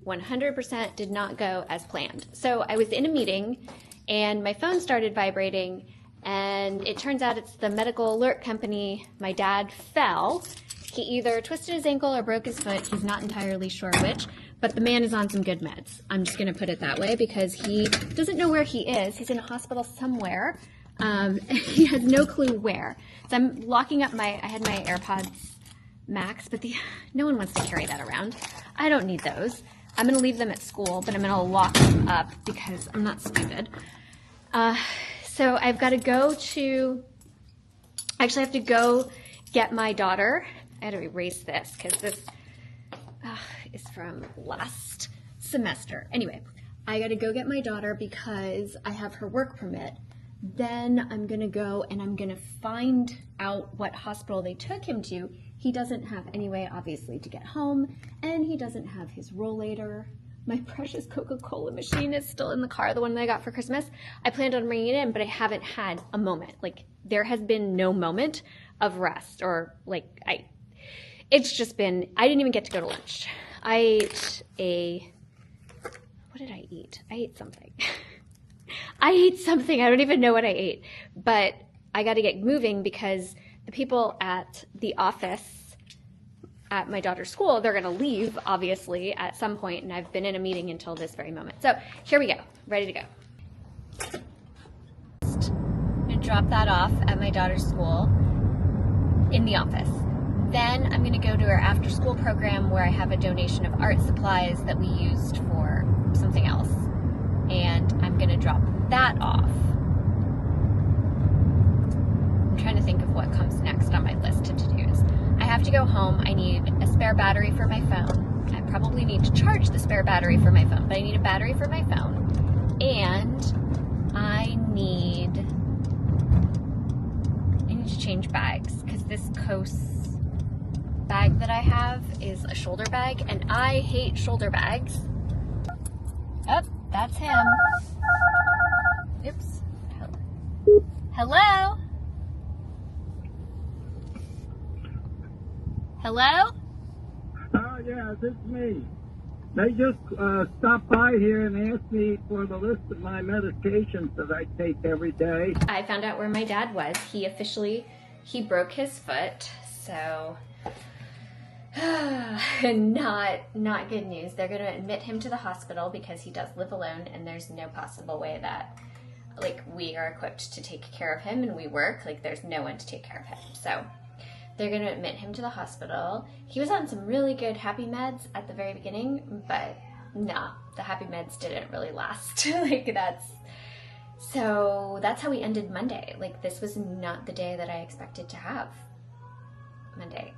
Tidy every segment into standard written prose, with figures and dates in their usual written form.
100% did not go as planned. So I was in a meeting and my phone started vibrating, and it turns out it's the medical alert company. My dad fell. He either twisted his ankle or broke his foot. He's not entirely sure which, but the man is on some good meds. I'm just going to put it that way because he doesn't know where he is. He's in a hospital somewhere. He has no clue where. So I'm locking up I had my AirPods Max, but no one wants to carry that around. I don't need those. I'm going to leave them at school, but I'm going to lock them up because I'm not stupid. So I've got to go to, actually I have to go get my daughter. I had to erase this because this is from last semester. Anyway, I got to go get my daughter because I have her work permit. Then I'm going to go and I'm going to find out what hospital they took him to. He doesn't have any way, obviously, to get home, and he doesn't have his rollator. My precious Coca-Cola machine is still in the car, the one that I got for Christmas. I planned on bringing it in, but I haven't had a moment. Like, there has been no moment of rest, or it's just been, I didn't even get to go to lunch. I ate what did I eat? I ate something. I ate something. I don't even know what I ate, but I got to get moving because the people at the office at my daughter's school, they're going to leave, obviously, at some point, and I've been in a meeting until this very moment. So here we go. Ready to go. I'm going to drop that off at my daughter's school in the office. Then I'm going to go to our after-school program where I have a donation of art supplies that we used for something else, and I'm going to drop that off. I'm trying to think of what comes next on my list of to-dos. I have to go home. I need a spare battery for my phone. I probably need to charge the spare battery for my phone, but I need a battery for my phone. And I need to change bags because this Coast bag that I have is a shoulder bag, and I hate shoulder bags. Oh, that's him. Oops. Hello? Hello? Oh, yeah, this is me. They just stopped by here and asked me for the list of my medications that I take every day. I found out where my dad was. He broke his foot, so not good news. They're going to admit him to the hospital because he does live alone, and there's no possible way that we are equipped to take care of him, and we work. There's no one to take care of him. So they're going to admit him to the hospital. He was on some really good happy meds at the very beginning, but no, the happy meds didn't really last. So that's how we ended Monday. This was not the day that I expected to have. Monday.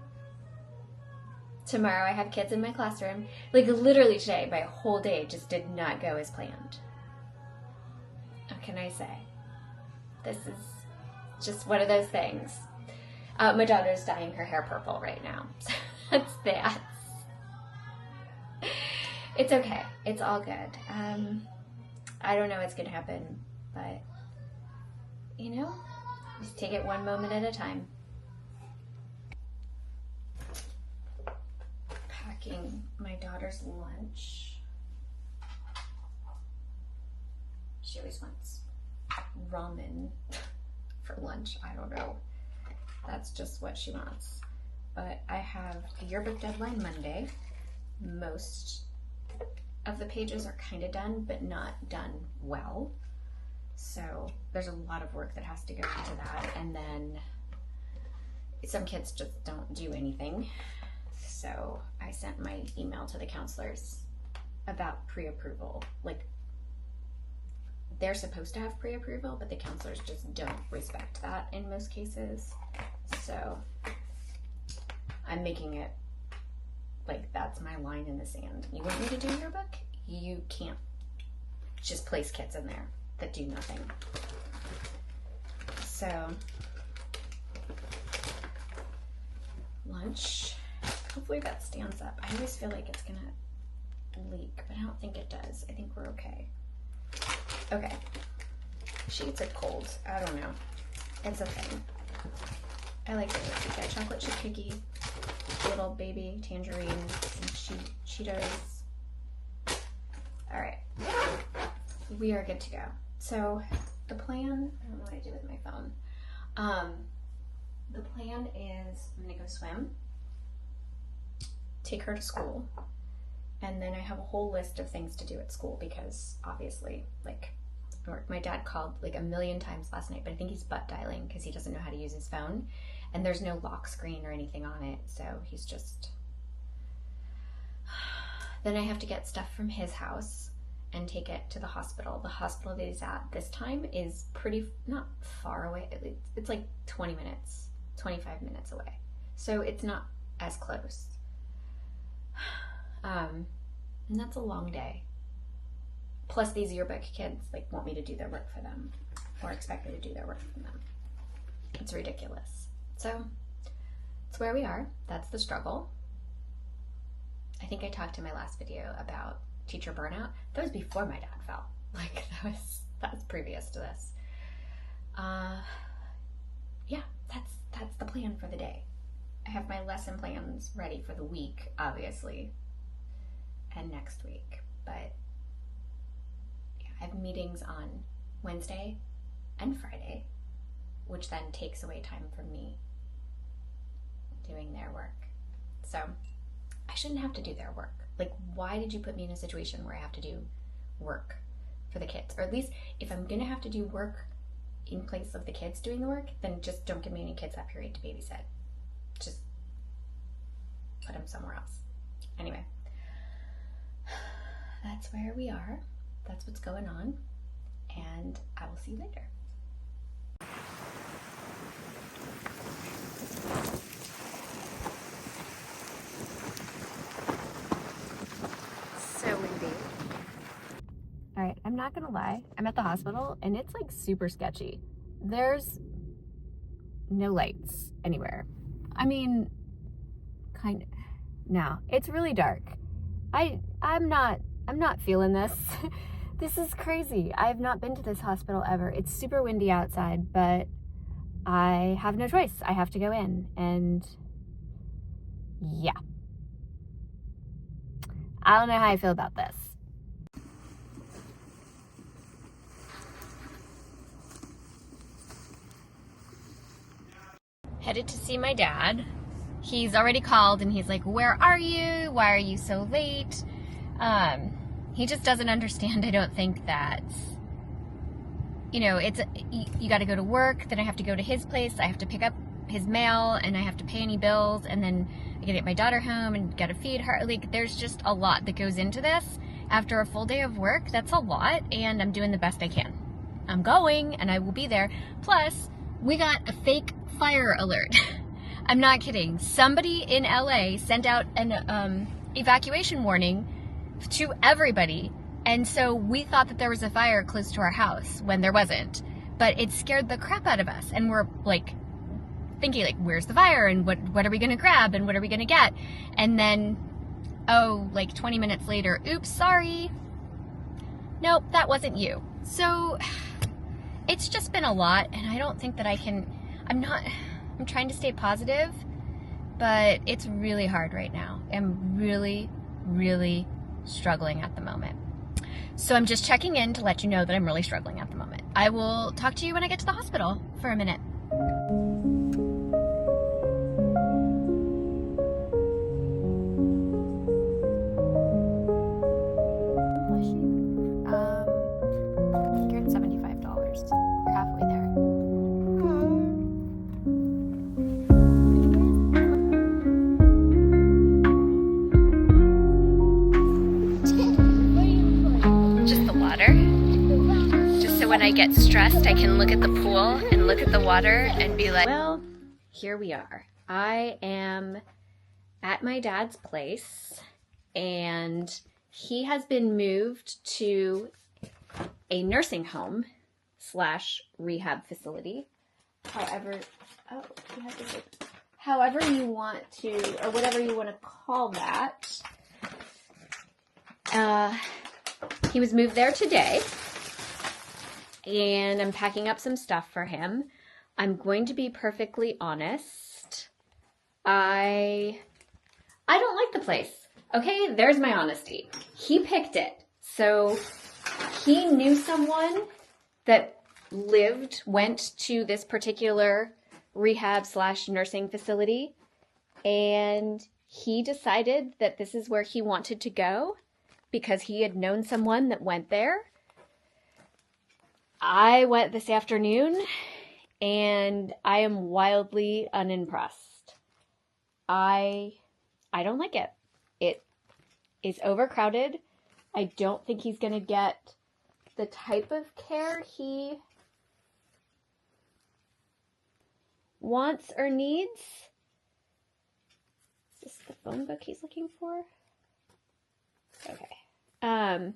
Tomorrow I have kids in my classroom. Literally today, my whole day just did not go as planned. What can I say? This is just one of those things. My daughter's dyeing her hair purple right now. So that's that. It's okay. It's all good. I don't know what's going to happen, but, just take it one moment at a time. Packing my daughter's lunch. She always wants ramen for lunch. I don't know. That's just what she wants. But I have a yearbook deadline Monday. Most of the pages are kind of done, but not done well. So there's a lot of work that has to go into that. And then some kids just don't do anything. So I sent my email to the counselors about pre-approval. They're supposed to have pre-approval, but the counselors just don't respect that in most cases. So I'm making it that's my line in the sand. You want me to do your book? You can't just place kids in there that do nothing. So lunch. Hopefully that stands up. I always feel like it's gonna leak, but I don't think it does. I think we're okay. Okay. She eats it cold. I don't know. It's a thing. I like it. We got chocolate chip cookie, little baby tangerines, and Cheetos. All right, we are good to go. So the plan, I don't know what I did with my phone. The plan is I'm gonna go swim, take her to school, and then I have a whole list of things to do at school because obviously, like, my dad called like a million times last night, but I think he's butt dialing because he doesn't know how to use his phone, and there's no lock screen or anything on it, so he's just... Then I have to get stuff from his house and take it to the hospital. The hospital that he's at this time is pretty, not far away. It's like 20 minutes, 25 minutes away. So it's not as close. And that's a long day. Plus these yearbook kids like want me to do their work for them or expect me to do their work for them. It's ridiculous. So it's where we are. That's the struggle. I think I talked in my last video about teacher burnout. That was before my dad fell. Like that's previous to this. Yeah, that's the plan for the day. I have my lesson plans ready for the week, obviously, and next week. But yeah, I have meetings on Wednesday and Friday, which then takes away time from me doing their work. So I shouldn't have to do their work. Like, why did you put me in a situation where I have to do work for the kids? Or at least if I'm gonna have to do work in place of the kids doing the work, then just don't give me any kids that period to babysit. Just put them somewhere else. Anyway, that's where we are. That's what's going on. And I will see you later. So windy. All right, I'm not gonna lie. I'm at the hospital and it's like super sketchy. There's no lights anywhere. I mean, kind of. No, it's really dark. I'm not feeling this. This is crazy. I've not been to this hospital ever. It's super windy outside, but I have no choice. I have to go in, and yeah. I don't know how I feel about this. Headed to see my dad. He's already called and he's like, where are you? Why are you so late? He just doesn't understand, I don't think, that, you know, you got to go to work, then I have to go to his place, I have to pick up his mail, and I have to pay any bills, and then I gotta get my daughter home and gotta feed her. Like, there's just a lot that goes into this. After a full day of work, that's a lot, and I'm doing the best I can. I'm going, and I will be there. Plus, we got a fake fire alert. I'm not kidding. Somebody in LA sent out an evacuation warning to everybody, and so we thought that there was a fire close to our house when there wasn't. But it scared the crap out of us, and we're like thinking, like, where's the fire, and what are we gonna grab, and what are we gonna get? And then, oh, like 20 minutes later, oops, sorry, nope, that wasn't you. So it's just been a lot, and I don't think that I can. I'm trying to stay positive, but it's really hard right now. I'm really, really struggling at the moment. So I'm just checking in to let you know that I'm really struggling at the moment. I will talk to you when I get to the hospital for a minute. $175. We're halfway there. When I get stressed, I can look at the pool and look at the water and be like, well, here we are. I am at my dad's place, and he has been moved to a nursing home / rehab facility. However you want to, or whatever you want to call that. He was moved there today. And I'm packing up some stuff for him. I'm going to be perfectly honest. I don't like the place. Okay, there's my honesty. He picked it. So he knew someone that went to this particular rehab / nursing facility, and he decided that this is where he wanted to go because he had known someone that went there. I went this afternoon, and I am wildly unimpressed. I don't like it. It is overcrowded. I don't think he's going to get the type of care he wants or needs. Is this the phone book he's looking for? Okay. I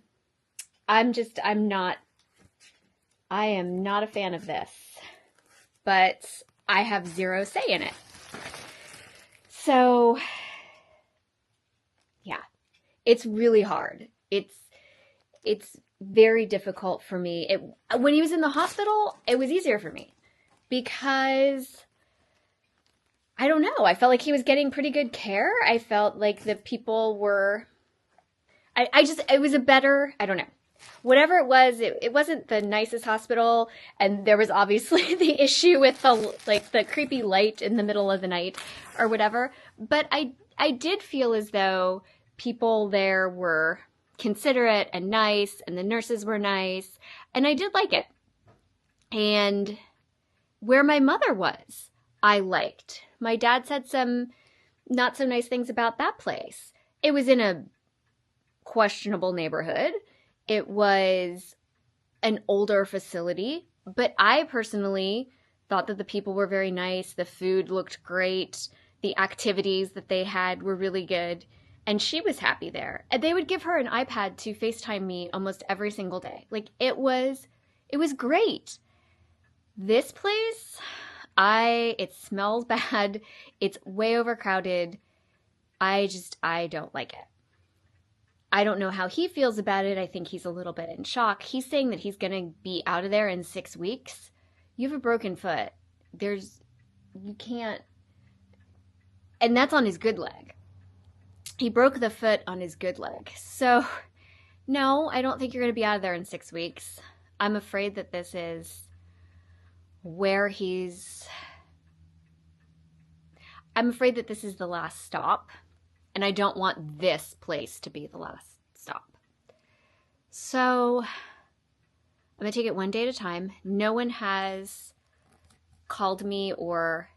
am not a fan of this, but I have zero say in it. So, yeah, it's really hard. It's very difficult for me. When he was in the hospital, it was easier for me because I don't know. I felt like he was getting pretty good care. I felt like the people were, it was a better, I don't know. Whatever it was, it wasn't the nicest hospital, and there was obviously the issue with the creepy light in the middle of the night or whatever. But I did feel as though people there were considerate and nice, and the nurses were nice, and I did like it. And where my mother was, I liked. My dad said some not so nice things about that place. It was in a questionable neighborhood. It was an older facility, but I personally thought that the people were very nice. The food looked great. The activities that they had were really good. And she was happy there. And they would give her an iPad to FaceTime me almost every single day. Like, it was great. This place, it smells bad. It's way overcrowded. I don't like it. I don't know how he feels about it. I think he's a little bit in shock. He's saying that he's going to be out of there in 6 weeks. You have a broken foot. You can't, and that's on his good leg. He broke the foot on his good leg. So, no, I don't think you're going to be out of there in 6 weeks. I'm afraid that this is where I'm afraid that this is the last stop. And I don't want this place to be the last stop. So I'm going to take it one day at a time. No one has called me or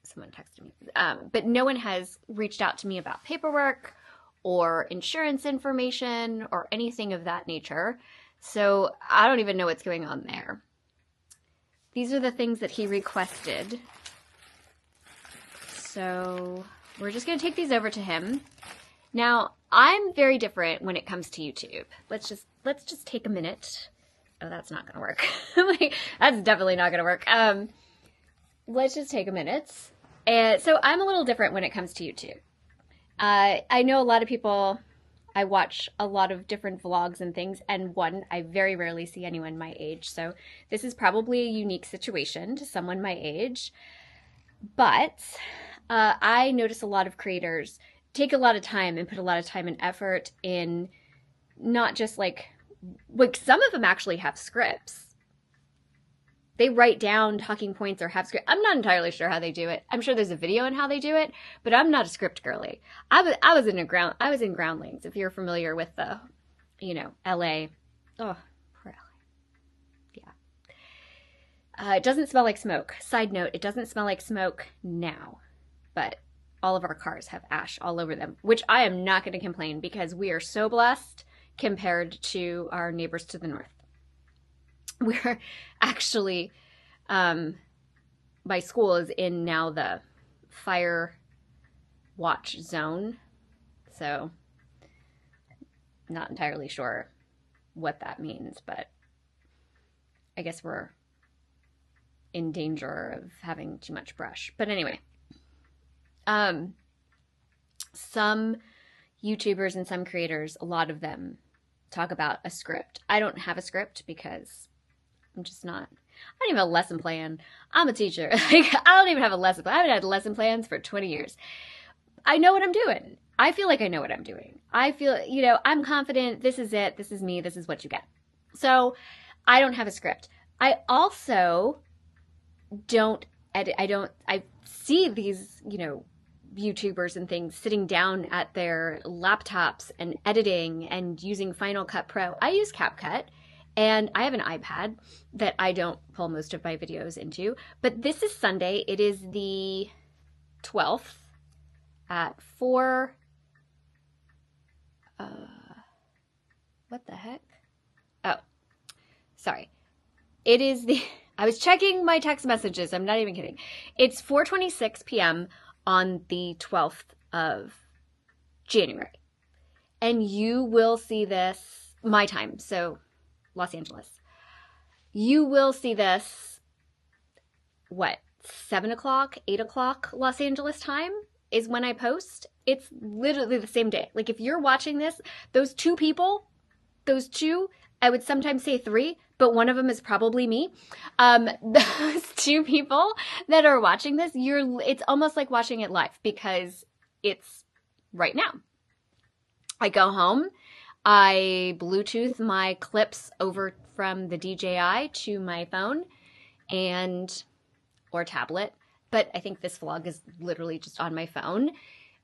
someone texted me, but no one has reached out to me about paperwork or insurance information or anything of that nature. So I don't even know what's going on there. These are the things that he requested. So we're just going to take these over to him. Now, I'm very different when it comes to YouTube. Let's just take a minute. Oh, that's not going to work. That's definitely not going to work. Let's just take a minute. And so I'm a little different when it comes to YouTube. I know a lot of people, I watch a lot of different vlogs and things, and I very rarely see anyone my age. So this is probably a unique situation to someone my age. But I notice a lot of creators take a lot of time and put a lot of time and effort in not just like some of them actually have scripts. They write down talking points or have script. I'm not entirely sure how they do it. I'm sure there's a video on how they do it, but I'm not a script girly. I was in Groundlings, if you're familiar with the, LA. Oh, poor LA. Yeah. It doesn't smell like smoke. Side note, it doesn't smell like smoke now. But all of our cars have ash all over them, which I am not going to complain because we are so blessed compared to our neighbors to the north. We're actually, my school is in now the fire watch zone, so not entirely sure what that means, but I guess we're in danger of having too much brush. But anyway. Some YouTubers and some creators, a lot of them talk about a script. I don't have a script because I'm just not, I don't even have a lesson plan. I'm a teacher. I don't even have a lesson plan. I haven't had lesson plans for 20 years. I know what I'm doing. I feel like I know what I'm doing. I feel, you know, I'm confident. This is it. This is me. This is what you get. So I don't have a script. I also don't edit. I see these, you know, YouTubers and things sitting down at their laptops and editing and using Final Cut Pro. I use CapCut and I have an iPad that I don't pull most of my videos into. But this is Sunday. It is the 12th at 4. What the heck? Oh, sorry. It is the, I was checking my text messages. I'm not even kidding. It's 4:26 p.m. on the 12th of January. And you will see this, my time, so Los Angeles. You will see this, what, 7 o'clock, 8 o'clock Los Angeles time is when I post. It's literally the same day. Like if you're watching this, those two people, those two, I would sometimes say 3, but one of them is probably me. Those 2 people that are watching this, it's almost like watching it live because it's right now. I go home, I Bluetooth my clips over from the DJI to my phone or tablet, but I think this vlog is literally just on my phone.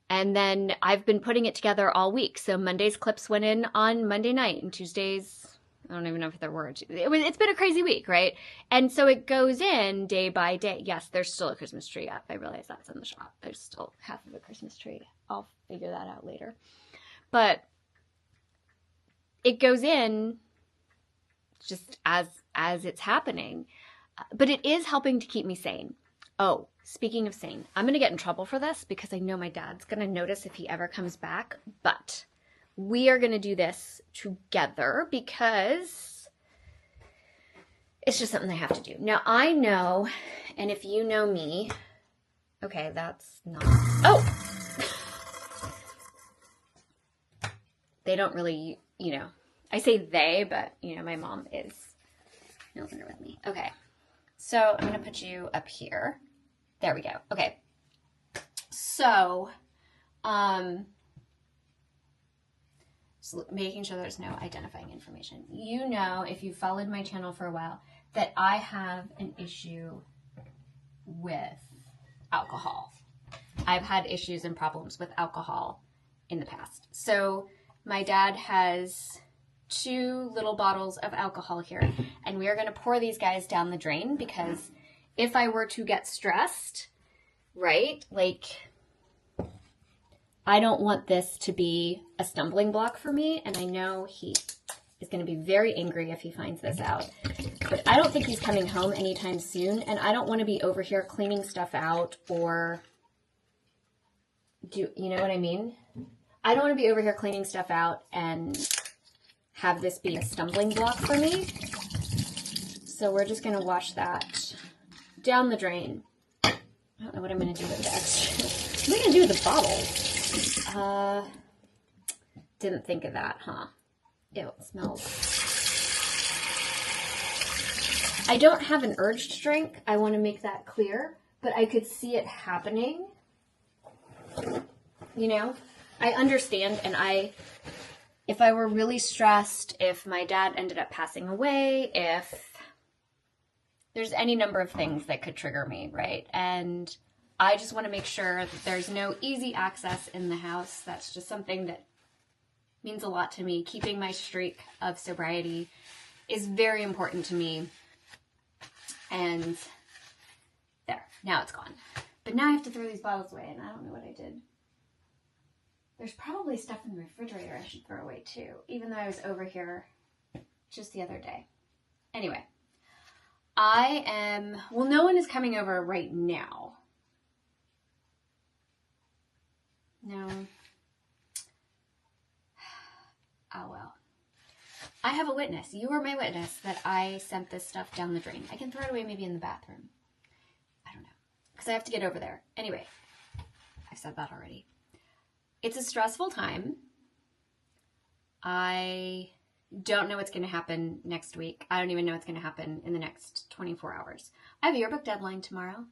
And then I've been putting it together all week. So Monday's clips went in on Monday night and Tuesdays, I don't even know if there were. It's been a crazy week, right? And so it goes in day by day. Yes, there's still a Christmas tree up. I realize that's in the shop. There's still half of a Christmas tree. I'll figure that out later. But it goes in just as it's happening. But it is helping to keep me sane. Oh, speaking of sane, I'm going to get in trouble for this because I know my dad's going to notice if he ever comes back. But we are going to do this together because it's just something I have to do. Now, I know, and if you know me, okay, that's not, oh! They don't really, you know, I say they, but, you know, my mom is no longer with me. Okay, so I'm going to put you up here. There we go. Okay. So, just making sure there's no identifying information. You know, if you've followed my channel for a while, that I have an issue with alcohol. I've had issues and problems with alcohol in the past. So my dad has 2 little bottles of alcohol here, and we are going to pour these guys down the drain because if I were to get stressed, right, like, I don't want this to be a stumbling block for me, and I know he is going to be very angry if he finds this out. But I don't think he's coming home anytime soon, and I don't want to be over here cleaning stuff out or you know what I mean? I don't want to be over here cleaning stuff out and have this be a stumbling block for me. So we're just going to wash that down the drain. I don't know what I'm going to do with the extra. What am I going to do with the bottle? Didn't think of that, huh? Ew, it smells. I don't have an urge to drink. I want to make that clear, but I could see it happening. You know, I understand, and if I were really stressed, if my dad ended up passing away, if there's any number of things that could trigger me, right? And I just want to make sure that there's no easy access in the house. That's just something that means a lot to me. Keeping my streak of sobriety is very important to me. And there, now it's gone. But now I have to throw these bottles away, and I don't know what I did. There's probably stuff in the refrigerator I should throw away too, even though I was over here just the other day. Anyway, well, no one is coming over right now. No. Oh, well. I have a witness. You are my witness that I sent this stuff down the drain. I can throw it away maybe in the bathroom. I don't know. Because I have to get over there. Anyway, I said that already. It's a stressful time. I don't know what's going to happen next week. I don't even know what's going to happen in the next 24 hours. I have a yearbook deadline tomorrow.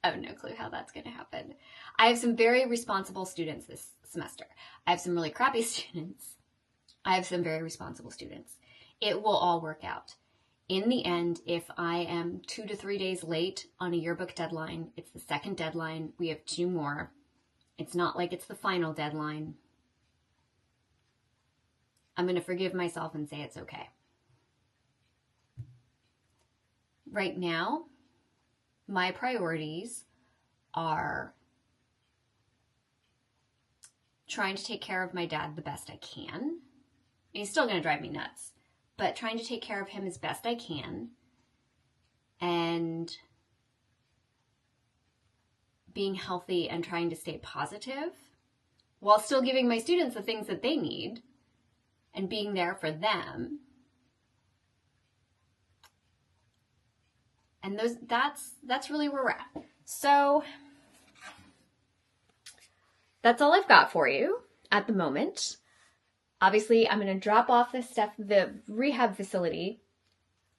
I have no clue how that's going to happen. I have some very responsible students this semester. I have some really crappy students. I have some very responsible students. It will all work out. In the end, if I am 2 to 3 days late on a yearbook deadline, it's the second deadline. We have 2 more. It's not like it's the final deadline. I'm going to forgive myself and say it's okay. Right now, my priorities are trying to take care of my dad the best I can. He's still going to drive me nuts, but trying to take care of him as best I can and being healthy and trying to stay positive while still giving my students the things that they need and being there for them. And that's really where we're at. So that's all I've got for you at the moment. Obviously, I'm going to drop off this stuff. The rehab facility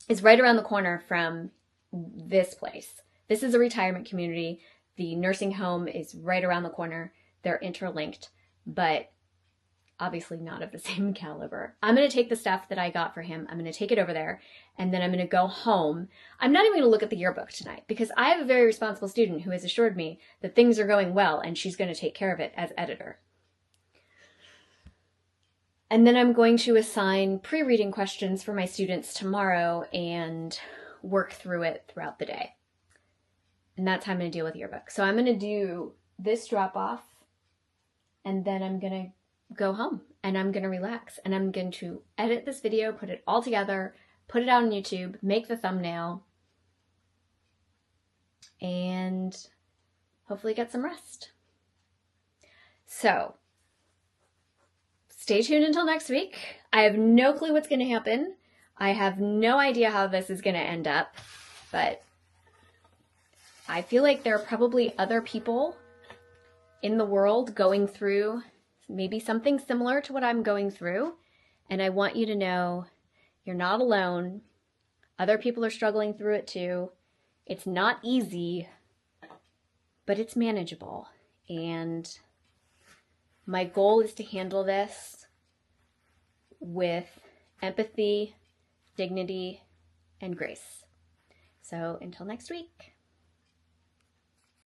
is right around the corner from this place. This is a retirement community. The nursing home is right around the corner. They're interlinked, but obviously not of the same caliber. I'm going to take the stuff that I got for him. I'm going to take it over there, and then I'm going to go home. I'm not even going to look at the yearbook tonight because I have a very responsible student who has assured me that things are going well and she's going to take care of it as editor. And then I'm going to assign pre-reading questions for my students tomorrow and work through it throughout the day. And that's how I'm going to deal with the yearbook. So I'm going to do this drop-off, and then I'm going to go home and I'm going to relax and I'm going to edit this video, put it all together, put it out on YouTube, make the thumbnail, and hopefully get some rest. So stay tuned until next week. I have no clue what's going to happen. I have no idea how this is going to end up, but I feel like there are probably other people in the world going through maybe something similar to what I'm going through. And I want you to know you're not alone. Other people are struggling through it too. It's not easy, but it's manageable. And my goal is to handle this with empathy, dignity, and grace. So until next week.